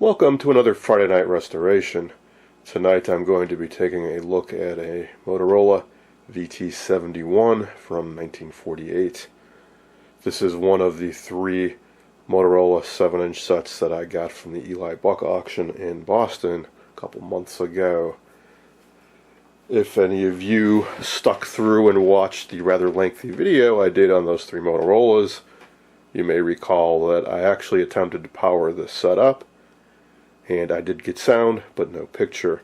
Welcome to another Friday Night Restoration. Tonight I'm going to be taking a look at a Motorola VT-71 from 1948. This is one of the three Motorola 7-inch sets that I got from the Eli Buck auction in Boston a couple months ago. If any of you stuck through and watched the rather lengthy video I did on those three Motorolas, you may recall that I actually attempted to power this set up, and I did get sound, but no picture.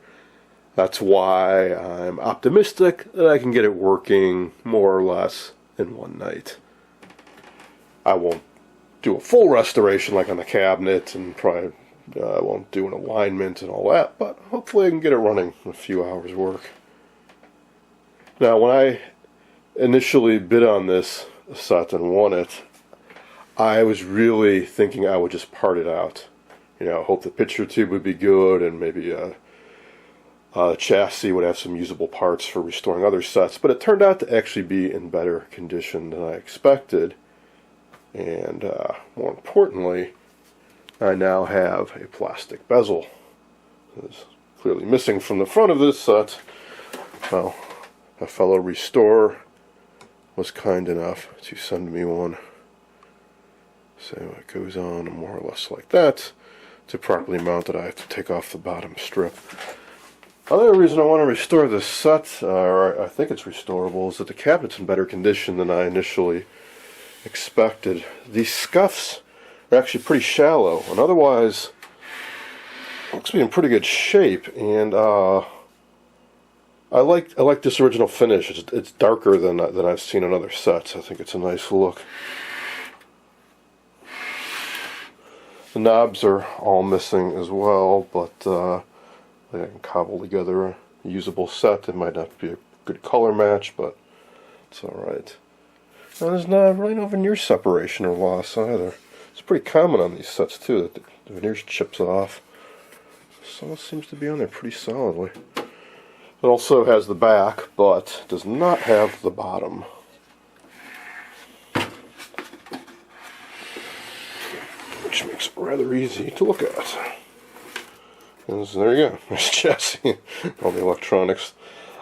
That's why I'm optimistic that I can get it working more or less in one night. I won't do a full restoration like on the cabinet, and probably won't do an alignment and all that, but hopefully I can get it running in a few hours work. Now, when I initially bid on this set and won it, I was really thinking I would just part it out. You know, hope the picture tube would be good, and maybe a chassis would have some usable parts for restoring other sets. But it turned out to actually be in better condition than I expected. And more importantly, I now have a plastic bezel. It's clearly missing from the front of this set. Well, a fellow restorer was kind enough to send me one. So it goes on more or less like that. To properly mount it, I have to take off the bottom strip. Another reason I want to restore this set, or I think it's restorable, is that the cabinet's in better condition than I initially expected. These scuffs are actually pretty shallow, and otherwise it looks to be in pretty good shape. And I like this original finish. It's darker than I've seen in other sets. I think it's a nice look. The knobs are all missing as well, but I can cobble together a usable set. It might not be a good color match, but it's alright. Now, there's not really no veneer separation or loss either. It's pretty common on these sets too, that the veneer chips off. So it seems to be on there pretty solidly. It also has the back, but does not have the bottom. Which makes it rather easy to look at. And so there you go, there's the chassis, all the electronics.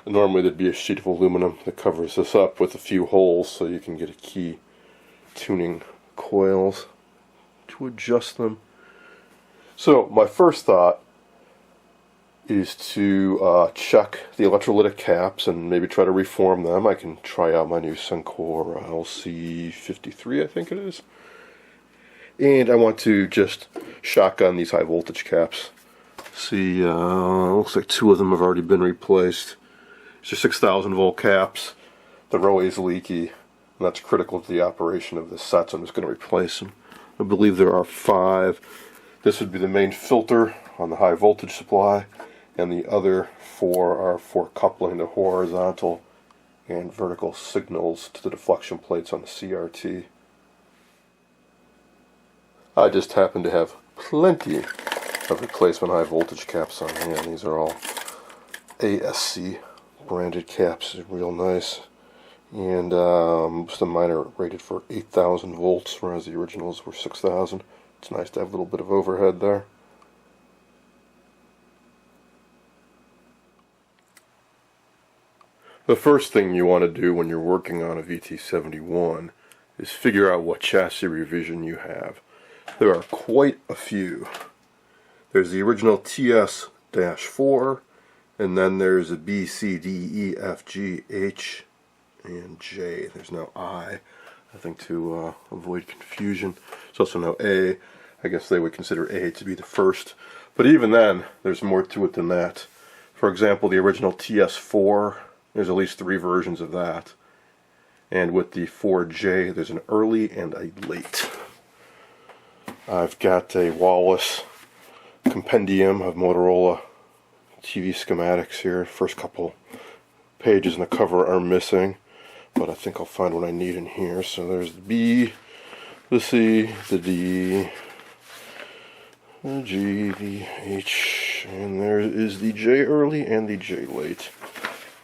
Normally there'd be a sheet of aluminum that covers this up with a few holes so you can get a key tuning coils to adjust them. So my first thought is to check the electrolytic caps and maybe try to reform them. I can try out my new Sencor LC53, I think it is. And I want to just shotgun these high voltage caps. See, looks like two of them have already been replaced. These are 6,000 volt caps. They're always leaky, and that's critical to the operation of this set, so I'm just going to replace them. I believe there are 5. This would be the main filter on the high voltage supply, and the other 4 are for coupling the horizontal and vertical signals to the deflection plates on the CRT. I just happen to have plenty of replacement high voltage caps on hand. These are all ASC branded caps. They're real nice. And most of mine are rated for 8,000 volts, whereas the originals were 6,000. It's nice to have a little bit of overhead there. The first thing you want to do when you're working on a VT-71 is figure out what chassis revision you have. There are quite a few. There's the original TS-4, and then there's a B, C, D, E, F, G, H, and J. There's no I think to avoid confusion. There's also no A. I guess they would consider A to be the first. But even then, there's more to it than that. For example, the original TS-4, there's at least 3 versions of that. And with the 4J, there's an early and a late. I've got a Wallace compendium of Motorola TV schematics here. First couple pages in the cover are missing, but I think I'll find what I need in here. So there's the B, the C, the D, the G, the H, and there is the J early and the J late.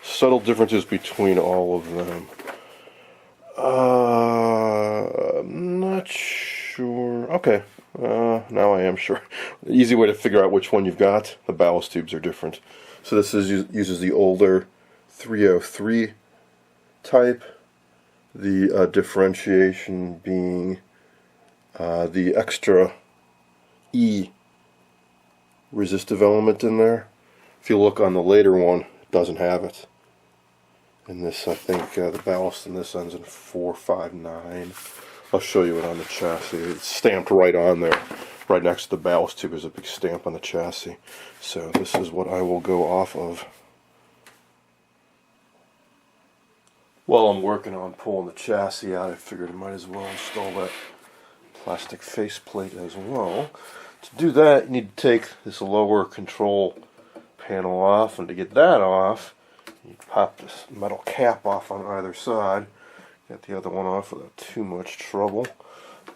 Subtle differences between all of them. I'm not sure. Okay, Now I am sure. The easy way to figure out which one you've got, the ballast tubes are different. So this uses the older 303 type, the differentiation being the extra E resistive element in there. If you look on the later one, it doesn't have it. In this, I think the ballast in this ends in 459. I'll show you it on the chassis. It's stamped right on there. Right next to the ballast tube is a big stamp on the chassis. So this is what I will go off of. While I'm working on pulling the chassis out, I figured I might as well install that plastic faceplate as well. To do that, you need to take this lower control panel off, and to get that off, you pop this metal cap off on either side. Get the other one off without too much trouble.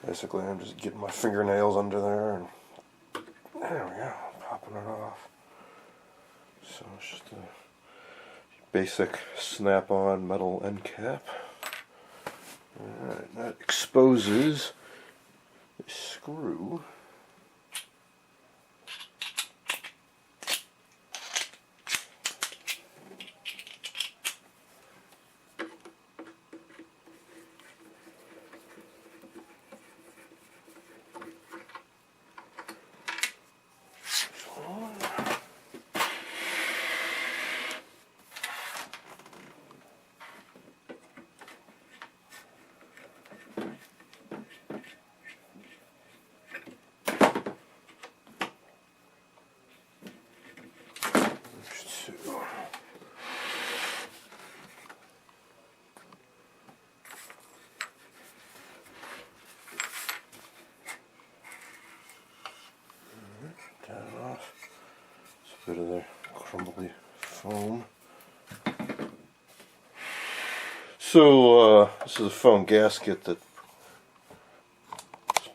Basically, I'm just getting my fingernails under there, and there we go, popping it off. So it's just a basic snap-on metal end cap. Alright, that exposes a screw. That off. It's a bit of the crumbly foam. So this is a foam gasket that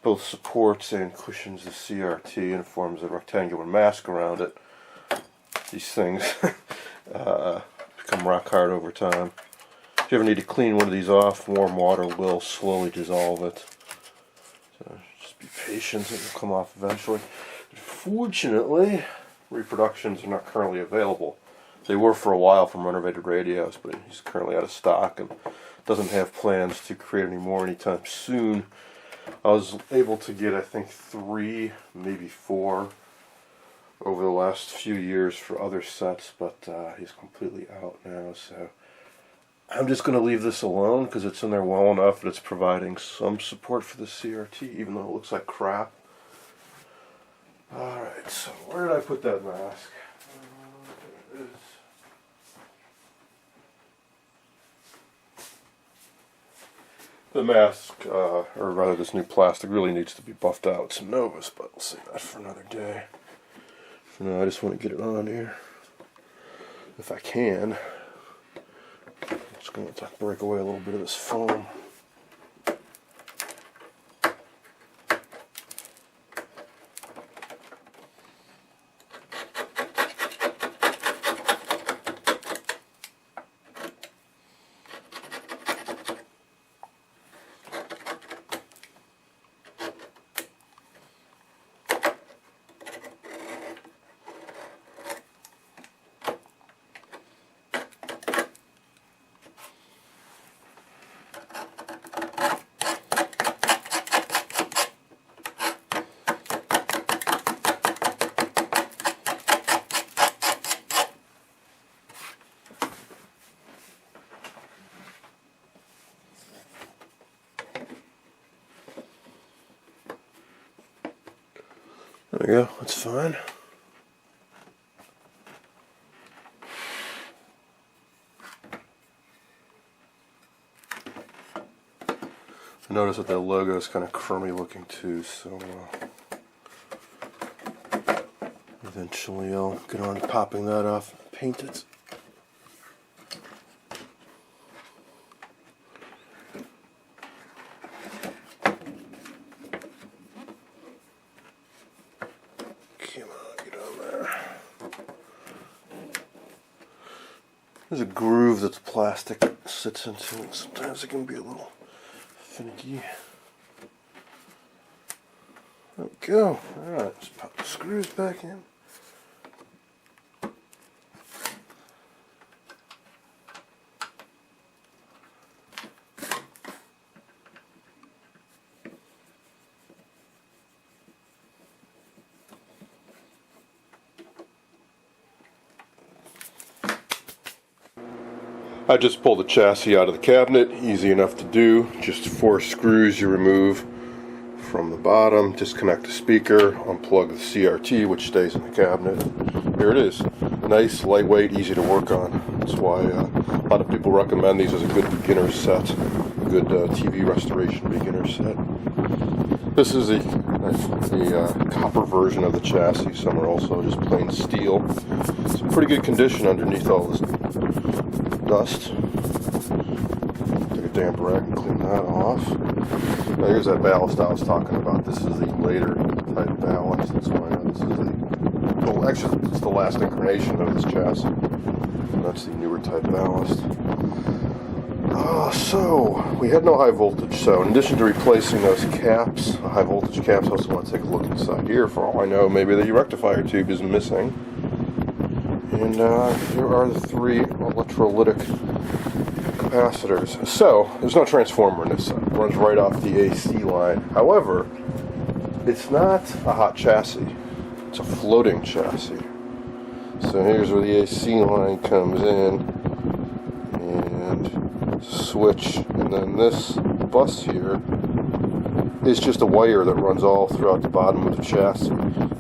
both supports and cushions the CRT and forms a rectangular mask around it. These things become rock hard over time. If you ever need to clean one of these off, warm water will slowly dissolve it. So just be patient, it will come off eventually. Fortunately, reproductions are not currently available. They were for a while from Renovated Radios, but he's currently out of stock and doesn't have plans to create any more anytime soon. I was able to get, I think, 3, maybe 4 over the last few years for other sets, but he's completely out now, so I'm just going to leave this alone because it's in there well enough that it's providing some support for the CRT, even though it looks like crap. Alright, so where did I put that mask? There it is. The mask, or rather this new plastic, really needs to be buffed out with some Novus, but we'll save that for another day. For now, I just want to get it on here. If I can. I'm just going to break away a little bit of this foam. There we go, that's fine. Notice that logo is kind of crummy looking too, so eventually I'll get on to popping that off and paint it. There's a groove that the plastic sits into, and sometimes it can be a little finicky. There we go. Alright, let's pop the screws back in. I just pulled the chassis out of the cabinet, easy enough to do. Just 4 screws you remove from the bottom, disconnect the speaker, unplug the CRT which stays in the cabinet. Here it is. Nice, lightweight, easy to work on. That's why a lot of people recommend these as a good beginner set, a good TV restoration beginner set. This is the copper version of the chassis. Some are also just plain steel. It's in pretty good condition underneath all this dust. Take a damp rag and clean that off. Now here's that ballast I was talking about. This is the later type ballast. That's why this is well, actually it's the last incarnation of this chassis. And that's the newer type ballast. So we had no high voltage. So in addition to replacing those caps, high voltage caps, I also want to take a look inside here. For all I know, maybe the rectifier tube is missing. And here are the 3 electrolytic capacitors. So, there's no transformer in this. It runs right off the AC line. However, it's not a hot chassis. It's a floating chassis. So here's where the AC line comes in. And switch. And then this bus here is just a wire that runs all throughout the bottom of the chassis.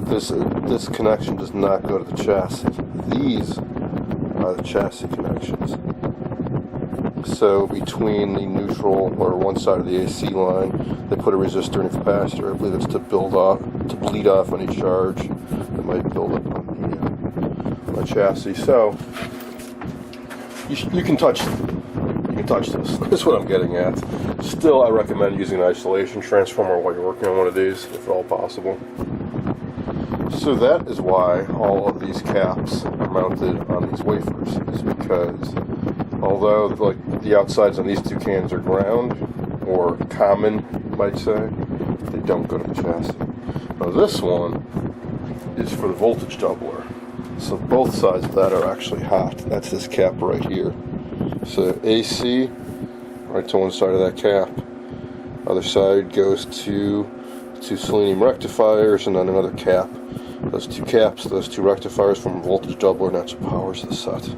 This connection does not go to the chassis. These are the chassis connections. So between the neutral or one side of the AC line, they put a resistor and a capacitor. I believe it's to bleed off any charge that might build up on the chassis. So you can touch this. That's what I'm getting at. Still, I recommend using an isolation transformer while you're working on one of these, if at all possible. So that is why all of these caps are mounted on these wafers, is because although like the outsides on these 2 cans are ground, or common, you might say, they don't go to the chassis. Now this one is for the voltage doubler. So both sides of that are actually hot. That's this cap right here. So AC, right to one side of that cap. Other side goes to 2 selenium rectifiers, and then another cap. Those 2 caps, those 2 rectifiers from voltage doubler, and that's what powers the set.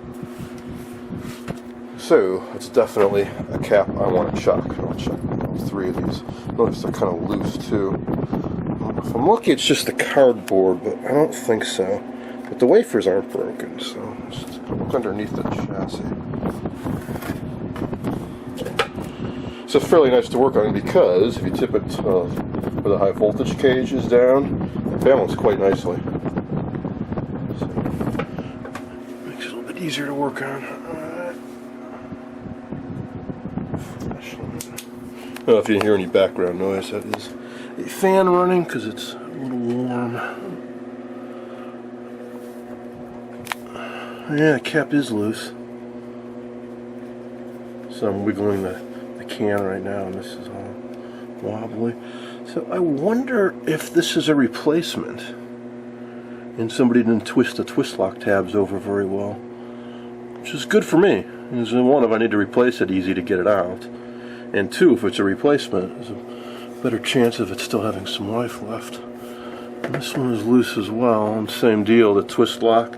So, it's definitely a cap I want to chuck. I'll check all 3 of these. Notice they're kind of loose too. If I'm lucky, it's just the cardboard, but I don't think so. But the wafers aren't broken, so let's look underneath the chassis. So it's fairly nice to work on because if you tip it where the high voltage cage is down, it balances quite nicely. So, makes it a little bit easier to work on. I don't know if you can hear any background noise. That is a fan running because it's a little warm. Yeah, the cap is loose. So I'm wiggling the can right now, and this is all wobbly. So I wonder if this is a replacement and somebody didn't twist the twist lock tabs over very well, which is good for me. Because 1, if I need to replace it, easy to get it out, and 2, if it's a replacement, there's a better chance of it still having some life left. And this one is loose as well, and same deal, the twist lock.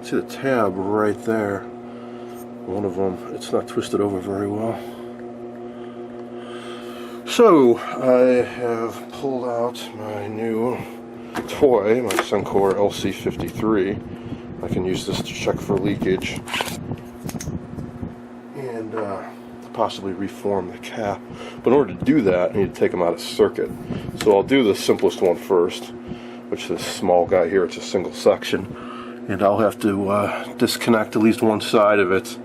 See the tab right there. One of them, it's not twisted over very well. So, I have pulled out my new toy, my Suncor LC53. I can use this to check for leakage and possibly reform the cap. But in order to do that, I need to take them out of circuit. So I'll do the simplest one first, which is this small guy here. It's a single section. And I'll have to disconnect at least one side of it.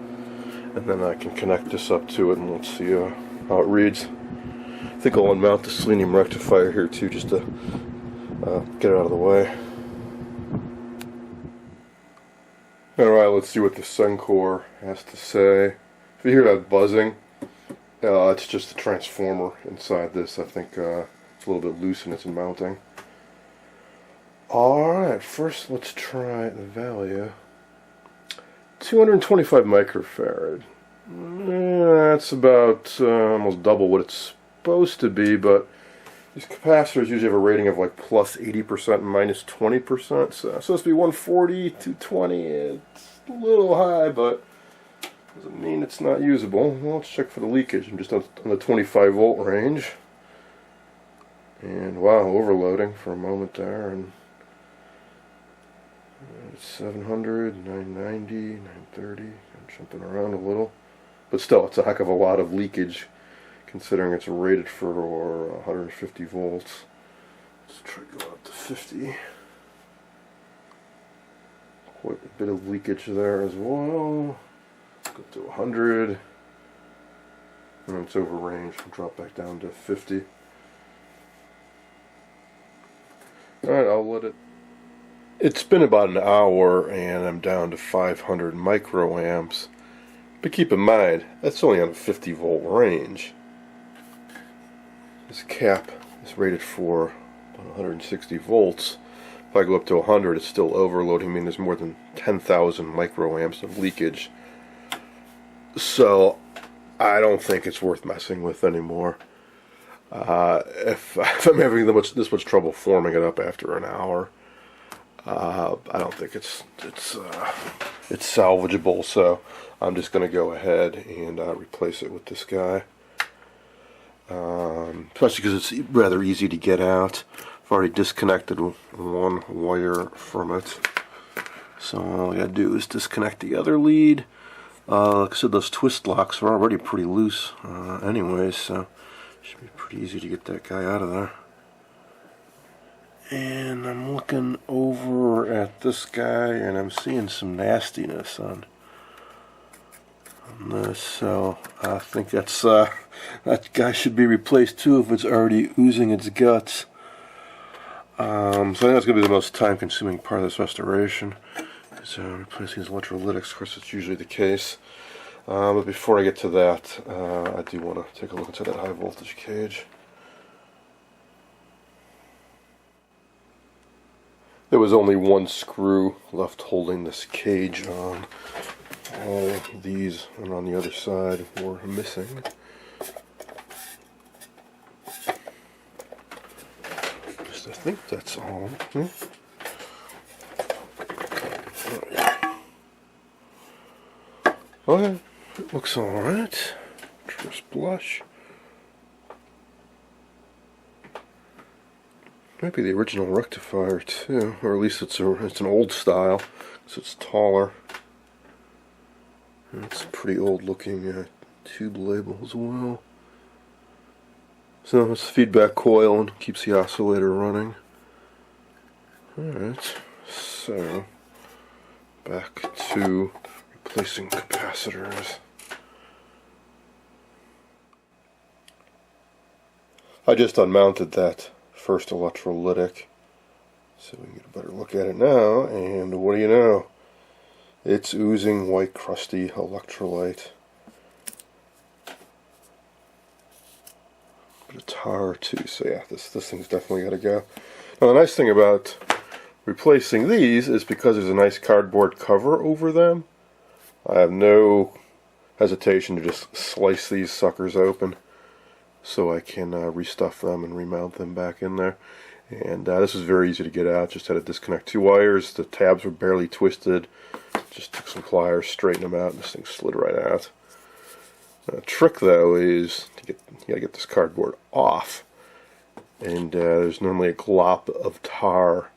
And then I can connect this up to it, and let's see how it reads. I think I'll unmount the selenium rectifier here too, just to get it out of the way. Alright, let's see what the Suncor has to say. If you hear that buzzing, it's just a transformer inside this. I think it's a little bit loose in its mounting. Alright, first let's try the value. 225 microfarad. That's about almost double what it's supposed to be, but these capacitors usually have a rating of like plus 80% and minus 20%, so it's supposed to be 140, 220. It's a little high, but doesn't mean it's not usable. Well, let's check for the leakage. I'm just on the 25 volt range. And wow, overloading for a moment there. And 700, 990, 930. I'm jumping around a little. But still, it's a heck of a lot of leakage considering it's rated for 150 volts. Let's try to go up to 50. Quite a bit of leakage there as well. Go to 100. And it's over range. We'll drop back down to 50. Alright, I'll let it. It's been about an hour and I'm down to 500 microamps. But keep in mind, that's only on a 50 volt range. This cap is rated for 160 volts. If I go up to 100, it's still overloading. I mean, there's more than 10,000 microamps of leakage. So, I don't think it's worth messing with anymore. If I'm having this much trouble forming it up after an hour, I don't think it's salvageable. So, I'm just going to go ahead and replace it with this guy. Especially because it's rather easy to get out. I've already disconnected one wire from it, so all I gotta do is disconnect the other lead. Like I said, those twist locks are already pretty loose anyways, so it should be pretty easy to get that guy out of there. And I'm looking over at this guy and I'm seeing some nastiness on this, so I think that guy should be replaced too if it's already oozing its guts. So I think that's going to be the most time-consuming part of this restoration. So replacing these electrolytics, of course, it's usually the case. But before I get to that, I do want to take a look into that high voltage cage. There was only one screw left holding this cage on. All these and on the other side were missing. I think that's all. Okay, it looks alright. First blush. Might be the original rectifier too, or at least it's an old style, so it's taller. And it's a pretty old looking tube label as well. So it's the feedback coil and keeps the oscillator running. Alright, so back to replacing capacitors. I just unmounted that first electrolytic so we can get a better look at it now, and what do you know? It's oozing white crusty electrolyte. Bit of tar too, so yeah, this thing's definitely got to go. Now the nice thing about replacing these is because there's a nice cardboard cover over them, I have no hesitation to just slice these suckers open so I can restuff them and remount them back in there. And this was very easy to get out. Just had to disconnect two wires. The tabs were barely twisted. Just took some pliers, straightened them out, and this thing slid right out. The trick though is you gotta get this cardboard off, and there's normally a glop of tar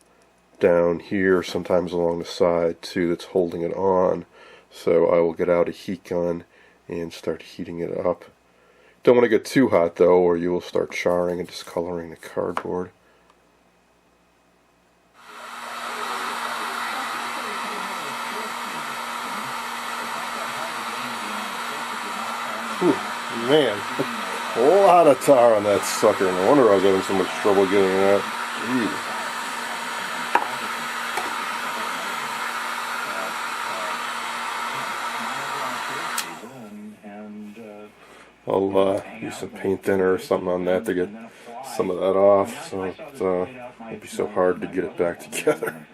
down here, sometimes along the side too, that's holding it on. So I will get out a heat gun and start heating it up. Don't want to get too hot though, or you will start charring and discoloring the cardboard. Whew, man, a lot of tar on that sucker. No wonder I was having so much trouble getting it out. Jeez. I'll use some paint thinner or something on that to get some of that off, so it won't be so hard to get it back together.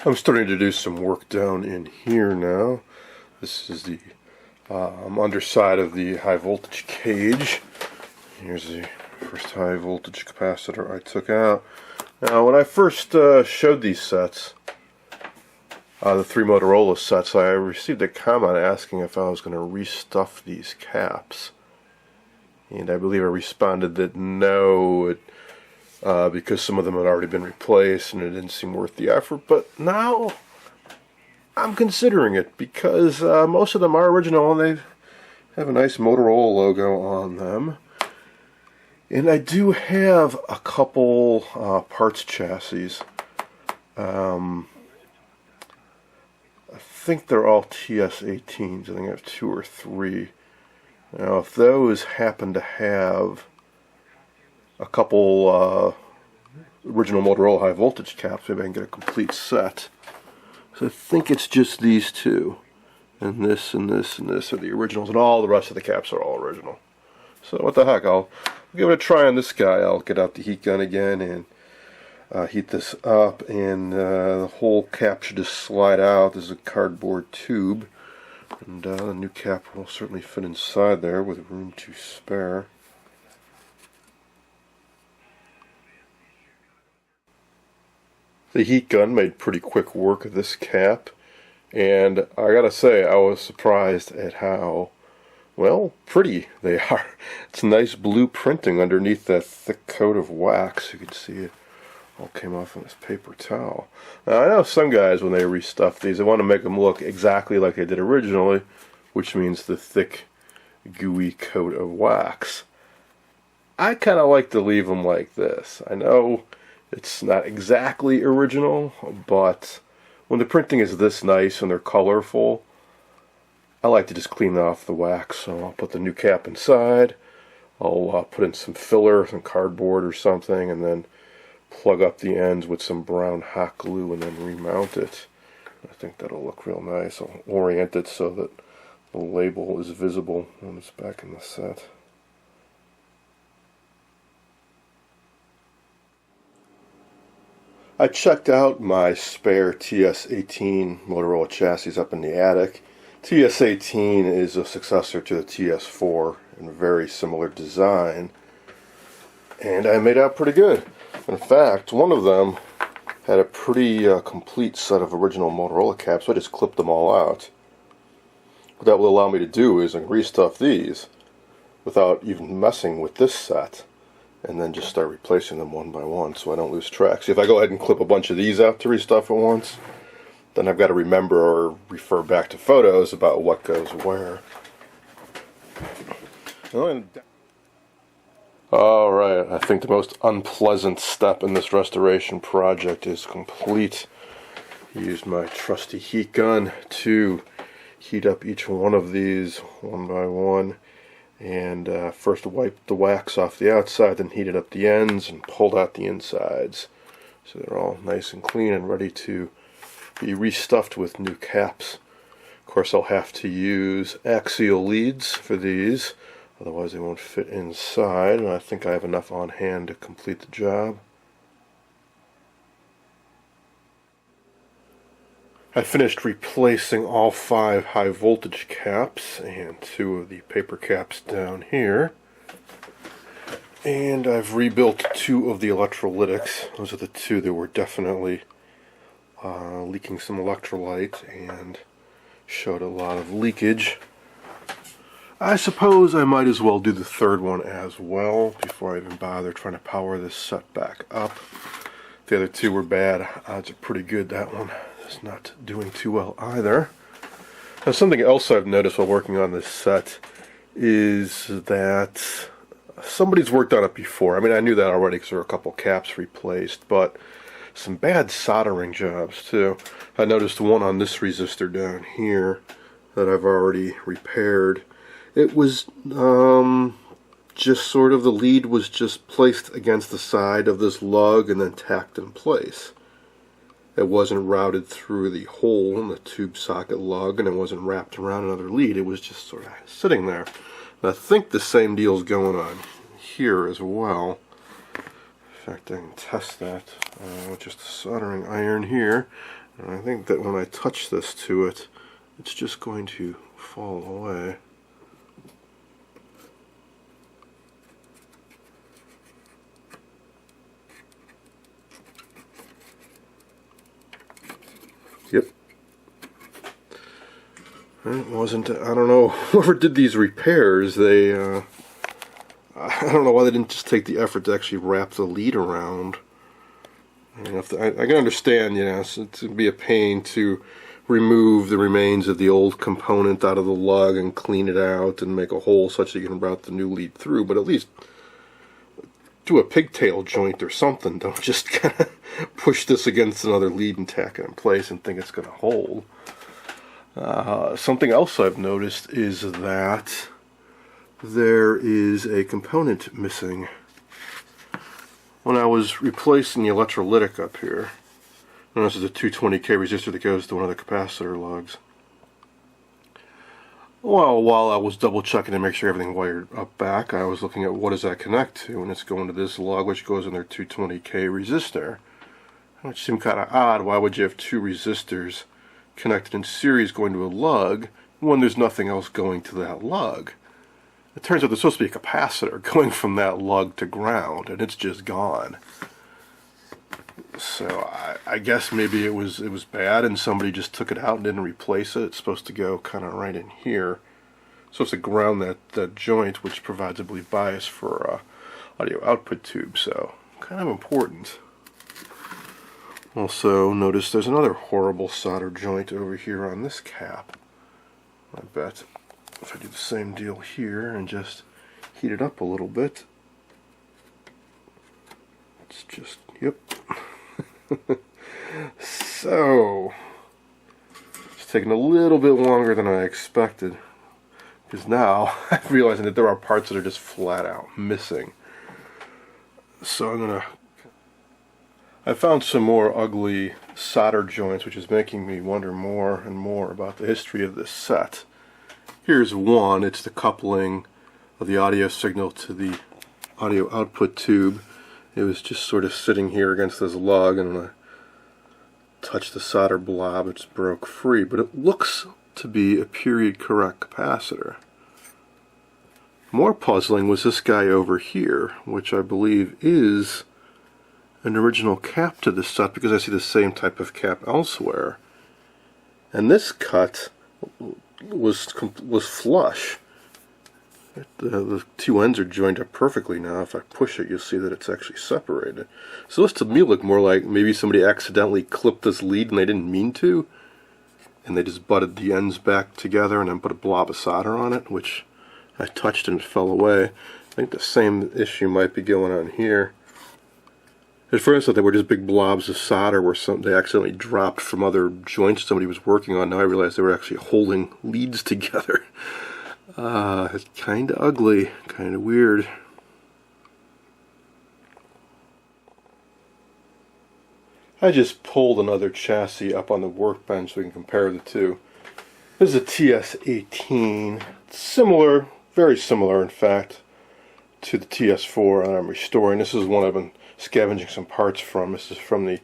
I'm starting to do some work down in here now. This is the underside of the high voltage cage. Here's the first high voltage capacitor I took out. Now, when I first showed these sets, the 3 Motorola sets, I received a comment asking if I was going to restuff these caps. And I believe I responded that no, because some of them had already been replaced and it didn't seem worth the effort. But now I'm considering it because most of them are original and they have a nice Motorola logo on them. And I do have a couple parts chassis. I think they're all TS-18s. I think I have 2 or 3. Now, if those happen to have a couple original Motorola high voltage caps, maybe I can get a complete set. So I think it's just these 2. And this and this and this are the originals, and all the rest of the caps are all original. So what the heck, I'll give it a try on this guy. I'll get out the heat gun again and heat this up, and the whole cap should just slide out. This is a cardboard tube, and the new cap will certainly fit inside there with room to spare. The heat gun made pretty quick work of this cap, and I gotta say, I was surprised at how, well, pretty they are. It's nice blue printing underneath that thick coat of wax. You can see it all came off on this paper towel. Now, I know some guys, when they restuff these, they want to make them look exactly like they did originally, which means the thick, gooey coat of wax. I kind of like to leave them like this. I know it's not exactly original, but when the printing is this nice and they're colorful, I like to just clean off the wax. So I'll put the new cap inside, I'll put in some filler, some cardboard or something, and then plug up the ends with some brown hot glue and then remount it. I think that'll look real nice. I'll orient it so that the label is visible when it's back in the set. I checked out my spare TS-18 Motorola chassis up in the attic. TS-18 is a successor to the TS-4 in a very similar design, and I made out pretty good. In fact, one of them had a pretty complete set of original Motorola caps, so I just clipped them all out. What that will allow me to do is restuff these without even messing with this set, and then just start replacing them one by one so I don't lose track. See, if I go ahead and clip a bunch of these out to restuff at once, then I've got to remember or refer back to photos about what goes where. Alright, I think the most unpleasant step in this restoration project is complete. I used my trusty heat gun to heat up each one of these one by one, and first wiped the wax off the outside, then heated up the ends and pulled out the insides. So they're all nice and clean and ready to be restuffed with new caps. Of course, I'll have to use axial leads for these, otherwise they won't fit inside, and I think I have enough on hand to complete the job. I finished replacing all 5 high voltage caps and 2 of the paper caps down here. And I've rebuilt 2 of the electrolytics. Those are the 2 that were definitely leaking some electrolyte and showed a lot of leakage. I suppose I might as well do the 3rd one as well before I even bother trying to power this set back up. The other 2 were bad. Odds are pretty good. That one is not doing too well either. Now, something else I've noticed while working on this set is that somebody's worked on it before. I mean, I knew that already because there were a couple caps replaced, but some bad soldering jobs too. I noticed one on this resistor down here that I've already repaired. It was just sort of, the lead was just placed against the side of this lug and then tacked in place. It wasn't routed through the hole in the tube socket lug, and it wasn't wrapped around another lead. It was just sort of sitting there. I think the same deal's going on here as well. In fact, I can test that with just a soldering iron here. And I think that when I touch this to it, it's just going to fall away. Yep. It wasn't, I don't know, whoever did these repairs, they, I don't know why they didn't just take the effort to actually wrap the lead around. You know, I can understand, you know, so it would be a pain to remove the remains of the old component out of the lug and clean it out and make a hole such that you can route the new lead through, but at least do a pigtail joint or something. Don't just kind of push this against another lead and tack it in place and think it's going to hold. Something else I've noticed is that there is a component missing. When I was replacing the electrolytic up here, and this is a 220k resistor that goes to one of the capacitor lugs. Well, while I was double checking to make sure everything wired up back, I was looking at what does that connect to, and it's going to this lug which goes in their 220k resistor, which seemed kind of odd. Why would you have two resistors connected in series going to a lug when there's nothing else going to that lug? It turns out there's supposed to be a capacitor going from that lug to ground, and it's just gone. So I guess maybe it was bad, and somebody just took it out and didn't replace it. It's supposed to go kind of right in here. It's supposed to ground that joint, which provides, I believe, bias for audio output tube. So kind of important. Also, notice there's another horrible solder joint over here on this cap. I bet if I do the same deal here and just heat it up a little bit, it's just, yep. So, it's taking a little bit longer than I expected, because now I'm realizing that there are parts that are just flat out missing. So I found some more ugly solder joints, which is making me wonder more and more about the history of this set. Here's one. It's the coupling of the audio signal to the audio output tube. It was just sort of sitting here against this lug, and when I touched the solder blob, it's broke free. But it looks to be a period correct capacitor. More puzzling was this guy over here, which I believe is an original cap to this set, because I see the same type of cap elsewhere. And this cut was flush. The two ends are joined up perfectly now. If I push it, you'll see that it's actually separated. So this to me looked more like maybe somebody accidentally clipped this lead and they didn't mean to, and they just butted the ends back together and then put a blob of solder on it, which I touched and it fell away. I think the same issue might be going on here. At first I thought they were just big blobs of solder where they accidentally dropped from other joints somebody was working on. Now I realized they were actually holding leads together. It's kind of ugly, kind of weird. I just pulled another chassis up on the workbench so we can compare the two. This is a TS-18. It's similar, very similar in fact, to the TS-4 that I'm restoring. This is one I've been scavenging some parts from. This is from the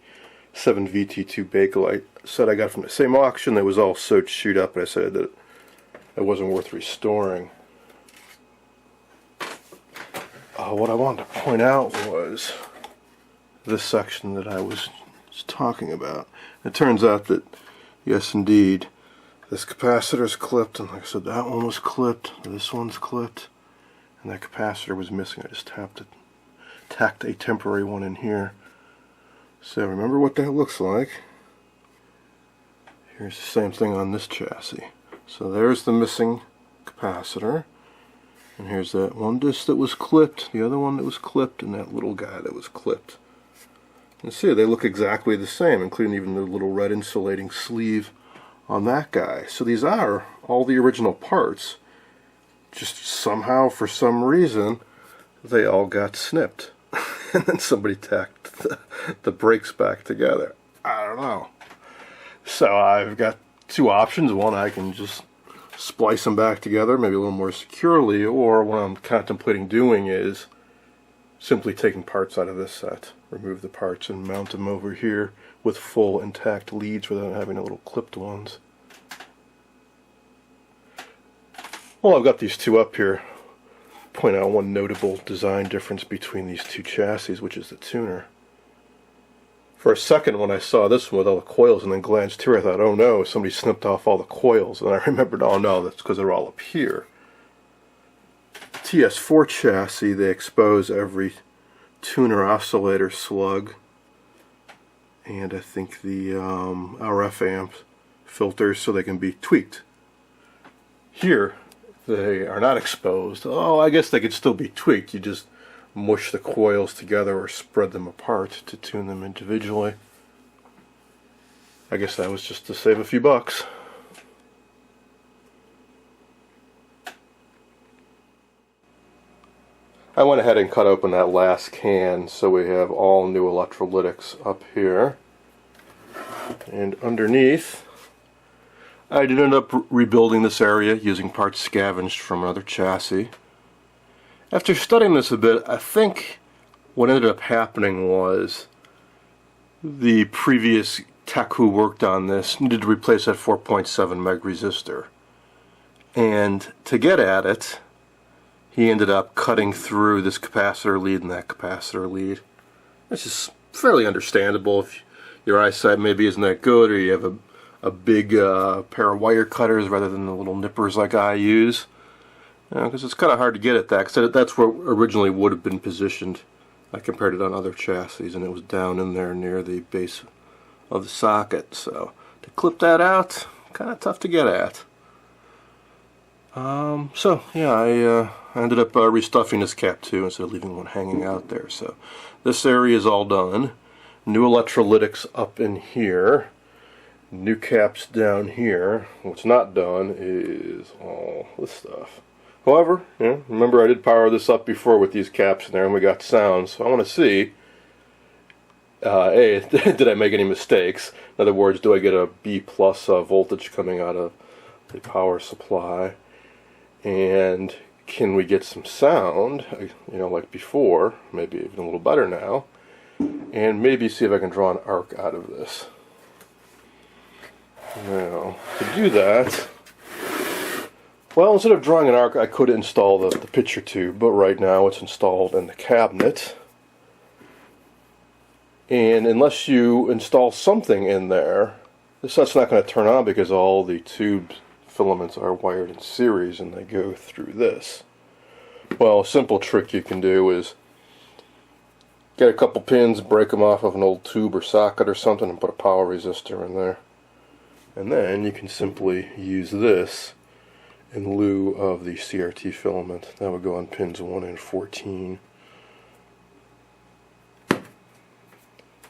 7 VT2 Bakelite set I got from the same auction that was all sewed chewed up, and I said that it wasn't worth restoring. What I wanted to point out was this section that I was talking about. It turns out that, yes indeed, this capacitor is clipped, and like I said, that one was clipped, this one's clipped, and that capacitor was missing. I just tacked a temporary one in here. So remember what that looks like. Here's the same thing on this chassis. So there's the missing capacitor, and here's that one disc that was clipped, the other one that was clipped, and that little guy that was clipped. And see, they look exactly the same, including even the little red insulating sleeve on that guy. So these are all the original parts, just somehow, for some reason, they all got snipped. And then somebody tacked the brakes back together. I don't know. So I've got two options. One, I can just splice them back together, maybe a little more securely, or what I'm contemplating doing is simply taking parts out of this set, remove the parts and mount them over here with full intact leads rather than having the little clipped ones. Well, I've got these two up here. Point out one notable design difference between these two chassis, which is the tuner. For a second when I saw this one with all the coils and then glanced here, I thought, oh no, somebody snipped off all the coils. And I remembered, oh no, that's because they're all up here. TS4 chassis, they expose every tuner oscillator slug and I think the RF amp filters so they can be tweaked. Here they are not exposed. Oh, I guess they could still be tweaked. You just mush the coils together or spread them apart to tune them individually. I guess that was just to save a few bucks. I went ahead and cut open that last can, so we have all new electrolytics up here. And underneath, I did end up rebuilding this area using parts scavenged from another chassis. After studying this a bit, I think what ended up happening was the previous tech who worked on this needed to replace that 4.7 meg resistor. And to get at it, he ended up cutting through this capacitor lead and that capacitor lead. This is fairly understandable if your eyesight maybe isn't that good, or you have a big pair of wire cutters rather than the little nippers like I use. Because it's kind of hard to get at that, because that's where originally would have been positioned. I compared it on other chassis, and it was down in there near the base of the socket. So to clip that out, kind of tough to get at. So yeah, I ended up restuffing this cap too instead of leaving one hanging out there. So this area is all done. New electrolytics up in here. New caps down here. What's not done is all this stuff. However, remember I did power this up before with these caps in there and we got sound, so I want to see, A, did I make any mistakes? In other words, do I get a B plus voltage coming out of the power supply? And can we get some sound, like before, maybe even a little better now, and maybe see if I can draw an arc out of this. Now, to do that, well, instead of drawing an arc, I could install the picture tube, but right now it's installed in the cabinet. And unless you install something in there, this set's not going to turn on because all the tube filaments are wired in series and they go through this. Well, a simple trick you can do is get a couple pins, break them off of an old tube or socket or something, and put a power resistor in there. And then you can simply use this in lieu of the CRT filament. That would go on pins 1 and 14.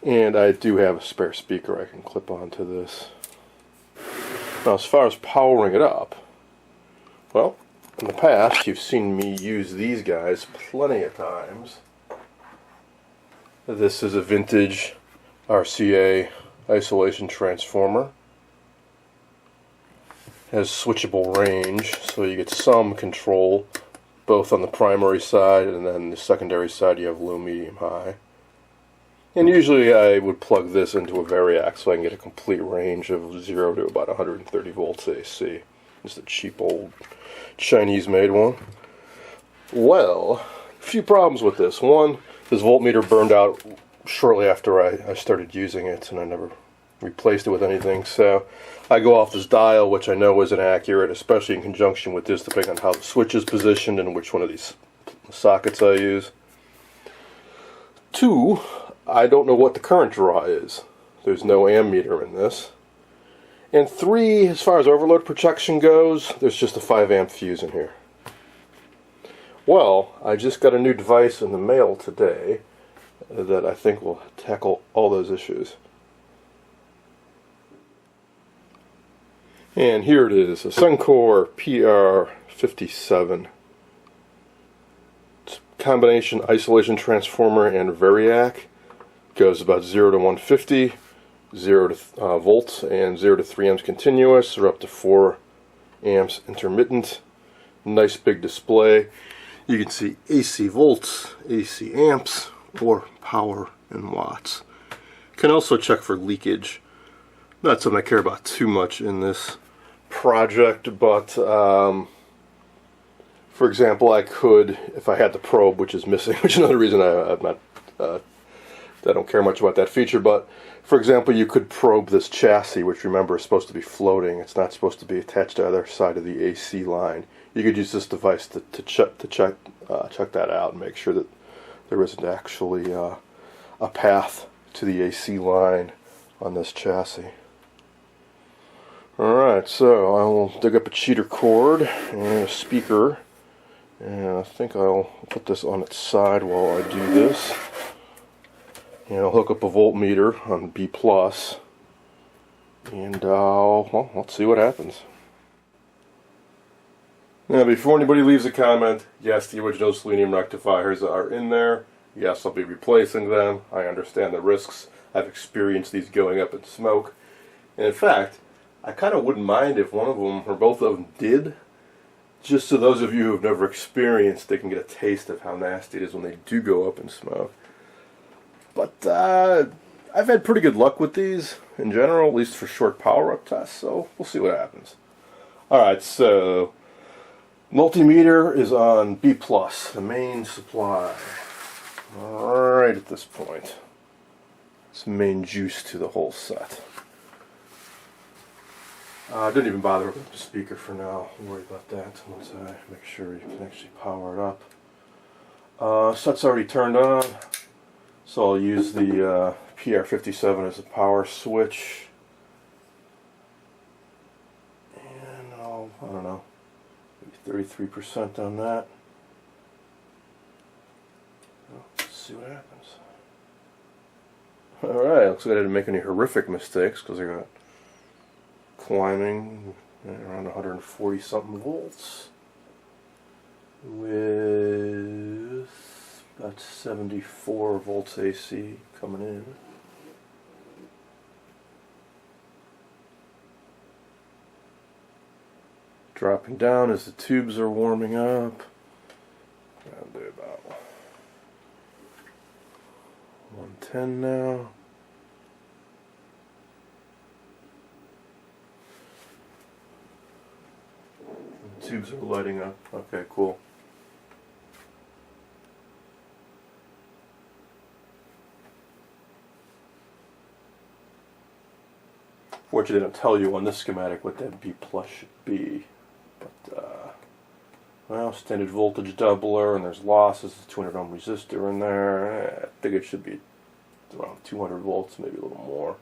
And I do have a spare speaker I can clip onto this. Now, as far as powering it up, well, in the past you've seen me use these guys plenty of times. This is a vintage RCA isolation transformer. Has switchable range, so you get some control both on the primary side and then the secondary side you have low, medium, high. And usually I would plug this into a variac so I can get a complete range of 0 to about 130 volts AC. Just a cheap old Chinese made one. Well, a few problems with this. One, this voltmeter burned out shortly after I started using it and I never replaced it with anything, so I go off this dial, which I know isn't accurate, especially in conjunction with this, depending on how the switch is positioned and which one of these sockets I use. 2, I don't know what the current draw is. There's no ammeter in this. And 3, as far as overload protection goes, there's just a 5 amp fuse in here. Well, I just got a new device in the mail today that I think will tackle all those issues. And here it is, a Suncor PR57. It's a combination isolation transformer and variac. Goes about 0 to 150, 0 to volts, and 0 to 3 amps continuous, or up to 4 amps intermittent. Nice big display. You can see AC volts, AC amps, or power in watts. Can also check for leakage. Not something I care about too much in this project, but for example, I could, if I had the probe, which is missing, which is another reason I don't care much about that feature, but for example, you could probe this chassis, which remember is supposed to be floating. It's not supposed to be attached to either side of the AC line. You could use this device to check that out and make sure that there isn't actually a path to the AC line on this chassis. Alright, so I will dig up a cheater cord and a speaker, and I think I'll put this on its side while I do this. And I'll hook up a voltmeter on B+, and well, let's see what happens. Now, before anybody leaves a comment, yes, the original selenium rectifiers are in there. Yes, I'll be replacing them. I understand the risks. I've experienced these going up in smoke. And in fact, I kind of wouldn't mind if one of them or both of them did. Just so those of you who have never experienced, they can get a taste of how nasty it is when they do go up in smoke. But I've had pretty good luck with these in general, at least for short power up tests, so we'll see what happens. Alright, so multimeter is on B+, the main supply. Right at this point. It's main juice to the whole set. I didn't even bother with the speaker for now. I'll worry about that once I make sure you can actually power it up. Set's already turned on, so I'll use the PR57 as a power switch. And I don't know, maybe 33% on that. Let's see what happens. Alright, looks like I didn't make any horrific mistakes because I got climbing around 140 something volts with about 74 volts AC coming in. Dropping down as the tubes are warming up. I'll do about 110 now. The tubes are lighting up. Okay, cool. Fortunately, they don't tell you on this schematic what that B+ should be. But, well, standard voltage doubler, and there's losses, 200 ohm resistor in there. I think it should be around 200 volts, maybe a little more.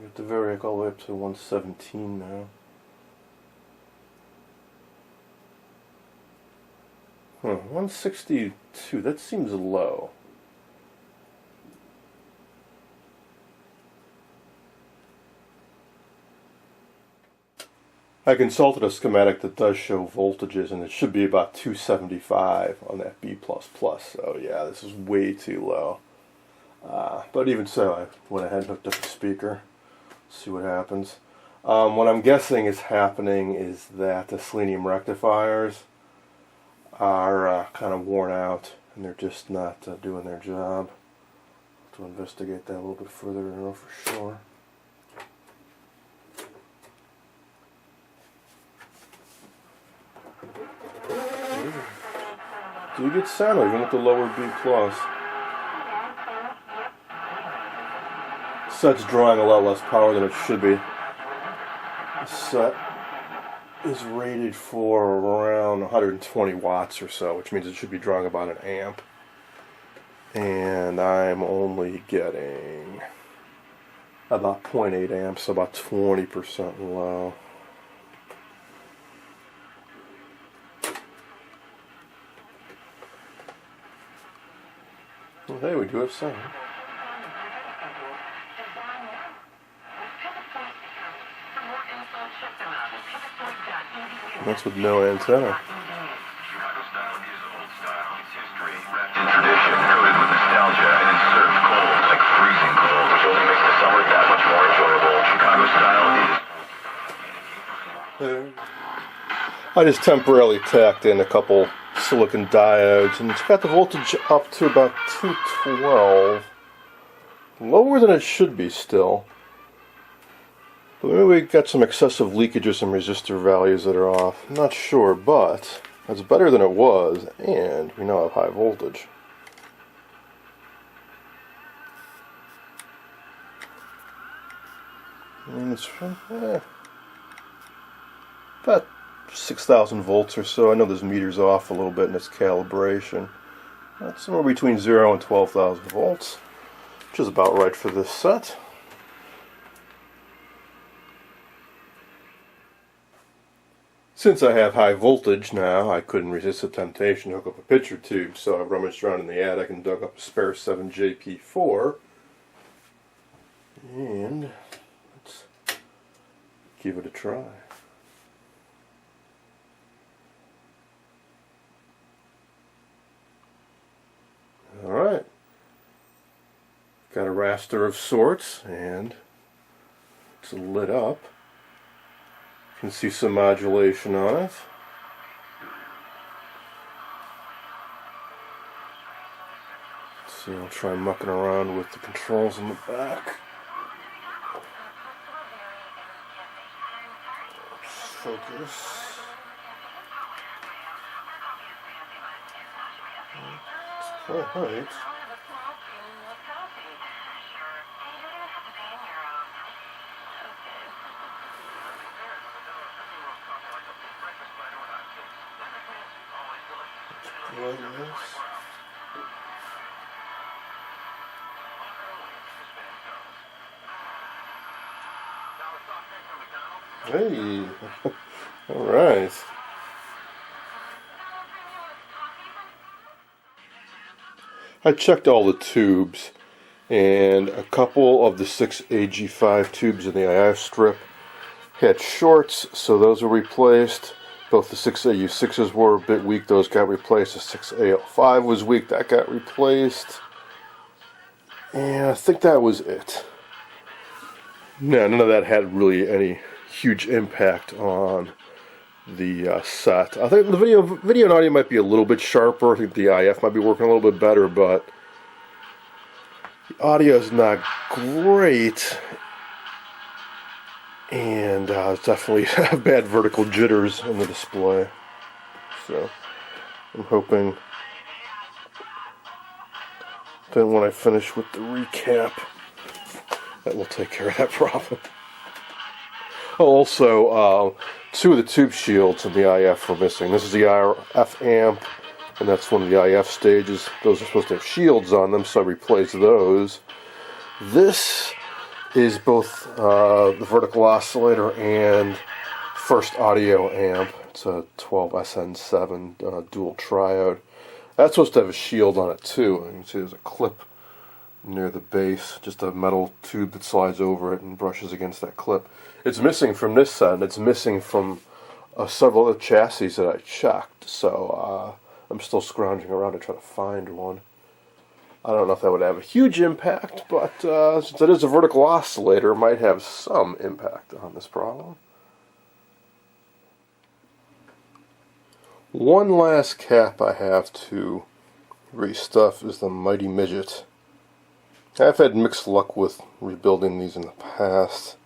Get the variac all the way up to 117 now. 162, that seems low. I consulted a schematic that does show voltages, and it should be about 275 on that B++. So yeah, this is way too low. But even so, I went ahead and hooked up the speaker. See what happens. What I'm guessing is happening is that the selenium rectifiers are kind of worn out, and they're just not doing their job. I'll have to investigate that a little bit further to know for sure. Do good sound even with the lower B+. Set's drawing a lot less power than it should be. The set is rated for around 120 watts or so, which means it should be drawing about an amp. And I'm only getting about 0.8 amps, so about 20% low. Well, hey, we do have sound. That's with no antenna. I just temporarily tacked in a couple silicon diodes, and it's got the voltage up to about 212. Lower than it should be still. But maybe we got some excessive leakage or some resistor values that are off. I'm not sure, but it's better than it was, and we now have high voltage. And it's about 6,000 volts or so. I know this meter's off a little bit in its calibration. That's somewhere between 0 and 12,000 volts, which is about right for this set. Since I have high voltage now, I couldn't resist the temptation to hook up a picture tube, so I rummaged around in the attic and dug up a spare 7JP4. And let's give it a try. Alright. Got a raster of sorts, and it's lit up. You can see some modulation on it. Let's see, I'll try mucking around with the controls in the back. Focus. Alright. Hey, all right. I checked all the tubes, and a couple of the 6 AG5 tubes in the IF strip had shorts, so those were replaced. Both the 6 AU6s were a bit weak, those got replaced. The 6 AL5 was weak, that got replaced. And I think that was it. No, none of that had really any huge impact on the set. I think the video and audio might be a little bit sharper. I think the IF might be working a little bit better, but the audio is not great. And it's definitely bad vertical jitters in the display. So I'm hoping that when I finish with the recap, that will take care of that problem. Also, 2 of the tube shields in the IF were missing. This is the IF amp, and that's one of the IF stages. Those are supposed to have shields on them, so I replaced those. This is both the vertical oscillator and first audio amp. It's a 12SN7 dual triode. That's supposed to have a shield on it too. You can see there's a clip near the base, just a metal tube that slides over it and brushes against that clip. It's missing from this set, and it's missing from several other chassis that I checked, so I'm still scrounging around to try to find one. I don't know if that would have a huge impact, but since it is a vertical oscillator, it might have some impact on this problem. One last cap I have to restuff is the Mighty Midget. I've had mixed luck with rebuilding these in the past.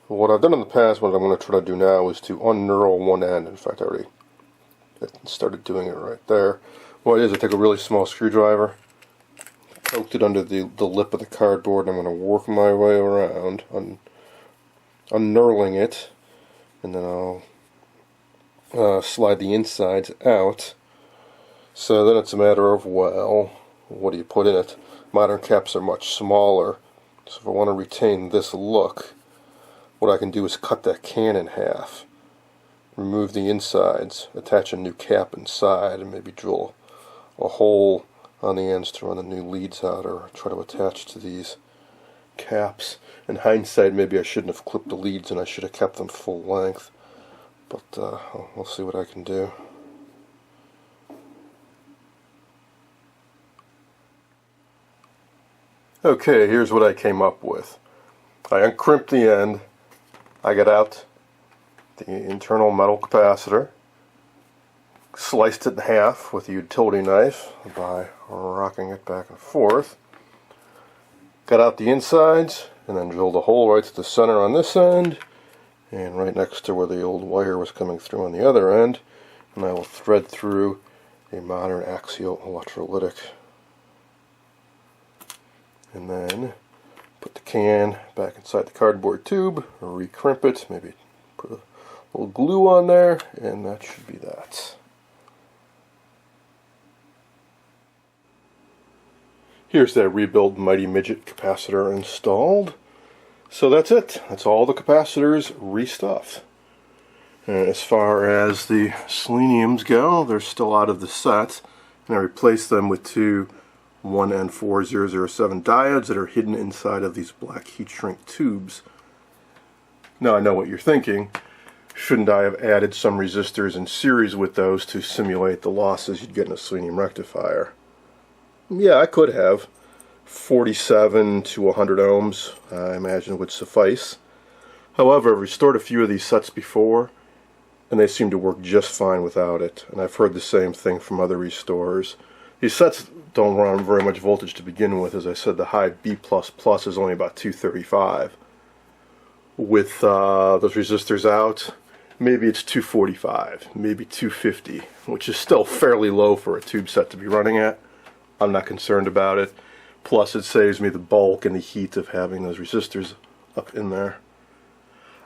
What I've done in the past, what I'm going to try to do now, is to unknurl one end. In fact, I already started doing it right there. What it is, I take a really small screwdriver, poked it under the lip of the cardboard, and I'm going to work my way around, unknurling it, and then I'll slide the insides out. So then it's a matter of, well, what do you put in it? Modern caps are much smaller, so if I want to retain this look, what I can do is cut that can in half, remove the insides, attach a new cap inside, and maybe drill a hole on the ends to run the new leads out, or try to attach to these caps. In hindsight, maybe I shouldn't have clipped the leads and I should have kept them full length, but we'll see what I can do. Okay, here's what I came up with. I uncrimped the end. I got out the internal metal capacitor, sliced it in half with a utility knife by rocking it back and forth. Got out the insides and then drilled a hole right to the center on this end and right next to where the old wire was coming through on the other end, and I will thread through a modern axial electrolytic. And then put the can back inside the cardboard tube, recrimp it, maybe put a little glue on there, and that should be that. Here's that rebuilt Mighty Midget capacitor installed. So that's it. That's all the capacitors restuffed. And as far as the seleniums go, they're still out of the set, and I replaced them with two 1N4007 diodes that are hidden inside of these black heat shrink tubes. Now I know what you're thinking. Shouldn't I have added some resistors in series with those to simulate the losses you'd get in a selenium rectifier? Yeah, I could have. 47 to 100 ohms, I imagine, would suffice. However, I've restored a few of these sets before, and they seem to work just fine without it. And I've heard the same thing from other restorers. These sets don't run very much voltage to begin with. As I said, the high B++ is only about 235. With those resistors out, maybe it's 245, maybe 250, which is still fairly low for a tube set to be running at. I'm not concerned about it. Plus, it saves me the bulk and the heat of having those resistors up in there.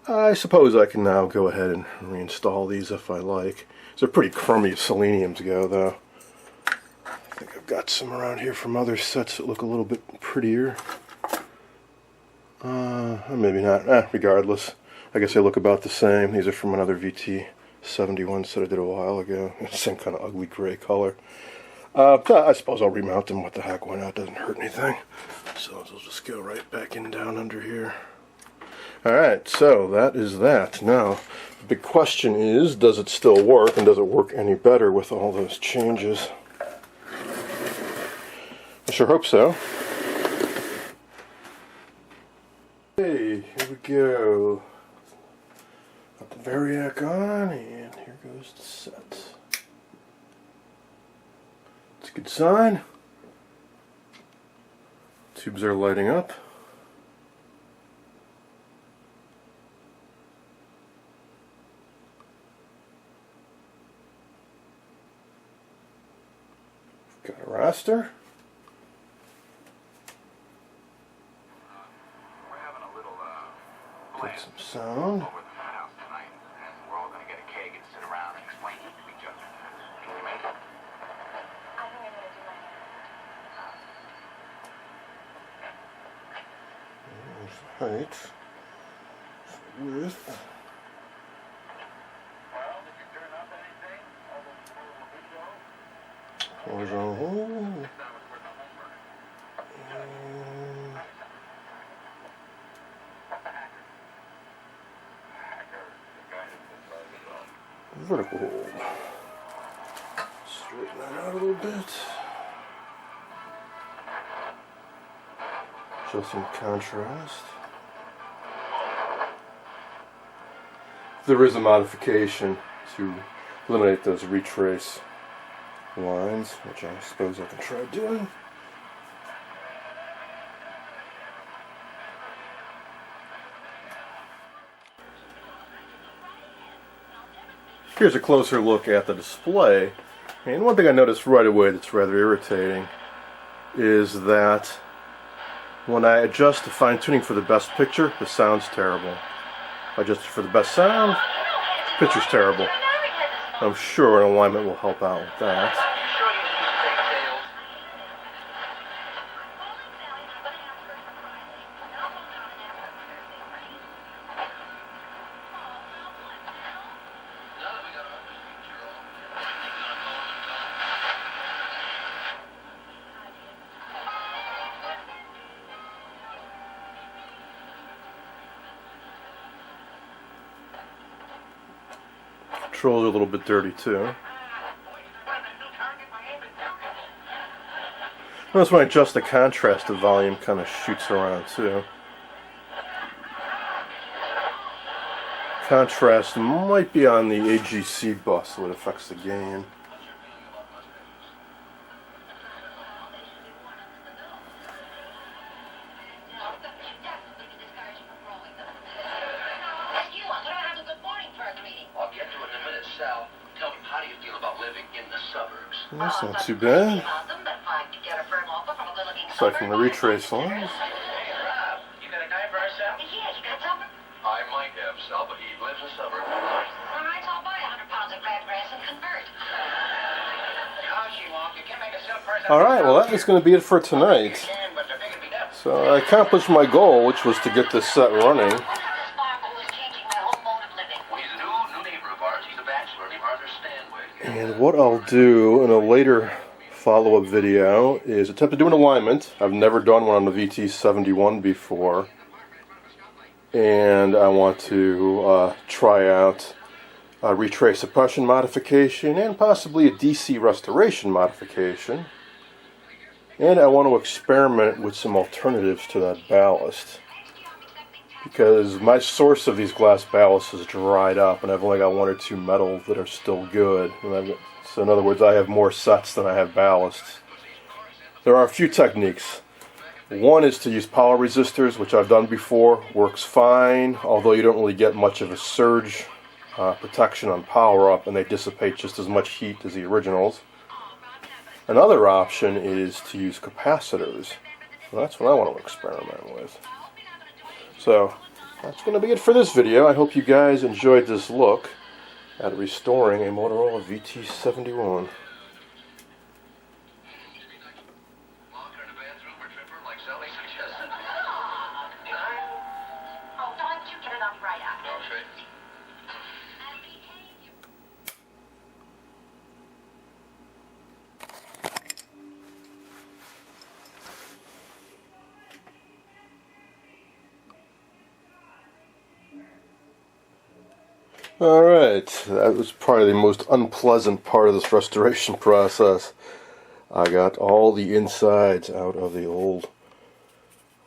I suppose I can now go ahead and reinstall these if I like. They're pretty crummy as seleniums go, though. I think I've got some around here from other sets that look a little bit prettier. Maybe not. Regardless. I guess they look about the same. These are from another VT-71 set I did a while ago. Same kind of ugly gray color. I suppose I'll remount them. What the heck, why not? It doesn't hurt anything. So they'll just go right back in down under here. Alright, so that is that. Now, the big question is, does it still work, and does it work any better with all those changes? I sure hope so. Hey, here we go. Got the Variac on, and here goes the set. It's a good sign. Tubes are lighting up. Got a raster. We're having a little Get some sound. over at the house tonight, and we're all going to get a keg and sit around and explain it to each other. Can you make it? I think I'm going to do my hair. There's height. Width. Well, did you turn up anything? All those little video? Horizontal. That was for the homework. Hacker, the guy that did the Vertical hold. Straighten that out a little bit. Show some contrast. There is a modification to eliminate those retrace lines, which I suppose I can try doing. Here's a closer look at the display, and one thing I noticed right away that's rather irritating is that when I adjust the fine-tuning for the best picture, the sound's terrible. If I adjust it for the best sound, the picture's terrible. I'm sure an alignment will help out with that. controls are a little bit dirty too. Notice when I adjust the contrast, the volume kind of shoots around too. Contrast might be on the AGC bus, so it affects the gain. That's not too bad. Second the retrace lines. I might have Sal, but he lives in suburbs. Alright, so I'll buy 100 pounds of crabgrass and convert. Alright, well that is going to be it for tonight. So I accomplished my goal, which was to get this set running. And what I'll do in a later follow-up video is attempt to do an alignment. I've never done one on the VT-71 before. And I want to try out a retrace suppression modification and possibly a DC restoration modification. And I want to experiment with some alternatives to that ballast, because my source of these glass ballasts is dried up and I've only got one or two metal that are still good. So in other words, I have more sets than I have ballasts. There are a few techniques. One is to use power resistors, which I've done before. Works fine, although you don't really get much of a surge protection on power up, and they dissipate just as much heat as the originals. Another option is to use capacitors. So that's what I want to experiment with. So that's going to be it for this video. I hope you guys enjoyed this look at restoring a Motorola VT-71. Alright, that was probably the most unpleasant part of this restoration process. I got all the insides out of the old...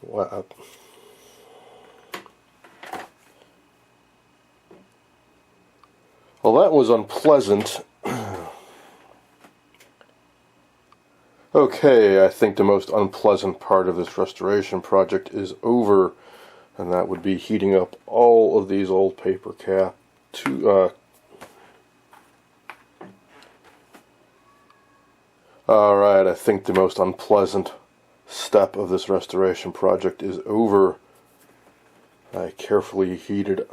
Wow. Well, that was unpleasant. Okay, I think the most unpleasant part of this restoration project is over, and that would be heating up all of these old paper caps. Alright, I think the most unpleasant step of this restoration project is over. I carefully heated